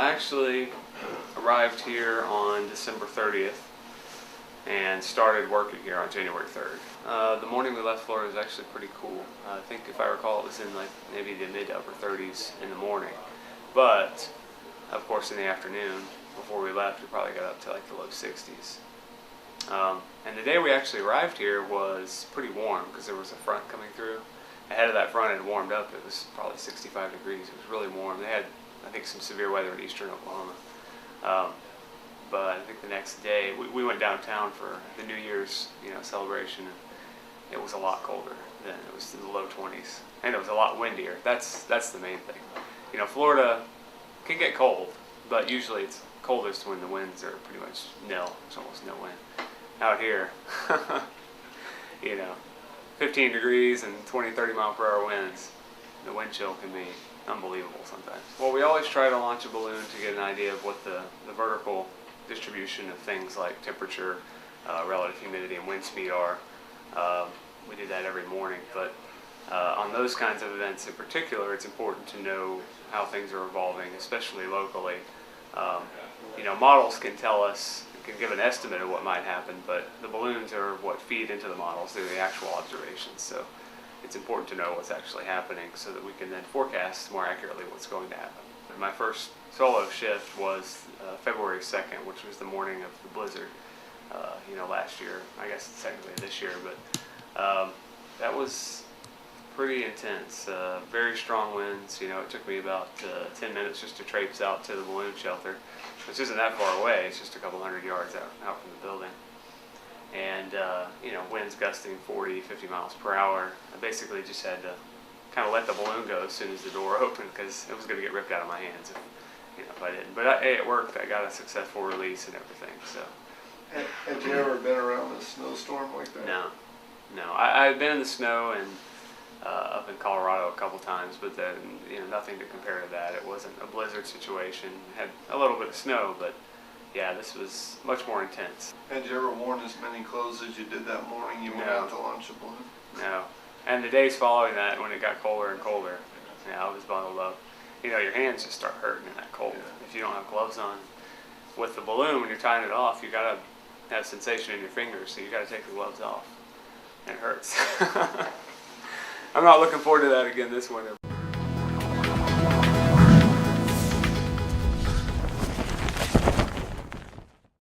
Actually arrived here on December 30th and started working here on January 3rd. The morning we left Florida was actually pretty cool. I think if I recall it was in like maybe the mid to upper 30s in the morning. But of course in the afternoon before we left we probably got up to like the low 60s. And the day we actually arrived here was pretty warm because there was a front coming through. Ahead of that front it had warmed up. It was probably 65 degrees. It was really warm. They had, I think, some severe weather in eastern Oklahoma. But I think the next day we went downtown for the New Year's celebration, and it was a lot colder then. It was in the low 20s, and it was a lot windier. That's the main thing. Florida can get cold, but usually it's coldest when the winds are pretty much nil. There's almost no wind. Out here, 15 degrees and 20-30 mile per hour winds. The wind chill can be unbelievable sometimes. Well, we always try to launch a balloon to get an idea of what the vertical distribution of things like temperature, relative humidity, and wind speed are. We do that every morning, but on those kinds of events in particular, it's important to know how things are evolving, especially locally. Models can tell us, can give an estimate of what might happen, but the balloons are what feed into the models. They're the actual observations. So it's important to know what's actually happening so that we can then forecast more accurately what's going to happen. And my first solo shift was February 2nd, which was the morning of the blizzard, last year. I guess it's technically this year, but that was pretty intense. Very strong winds. It took me about 10 minutes just to traipse out to the balloon shelter, which isn't that far away. It's just a couple hundred yards out from the building. And, winds gusting 40, 50 miles per hour. I basically just had to kind of let the balloon go as soon as the door opened because it was going to get ripped out of my hands if I didn't. But it worked. I got a successful release and everything. So. Had you ever been around a snowstorm like that? No. I've been in the snow and up in Colorado a couple times, but then nothing to compare to that. It wasn't a blizzard situation. It had a little bit of snow, but yeah, this was much more intense. Had you ever worn as many clothes as you did that morning you went out to launch a balloon? No. And the days following that, when it got colder and colder, I was bundled up. Your hands just start hurting in that cold if you don't have gloves on. With the balloon, when you're tying it off, you got to have sensation in your fingers, so you got to take the gloves off. It hurts. I'm not looking forward to that again this winter.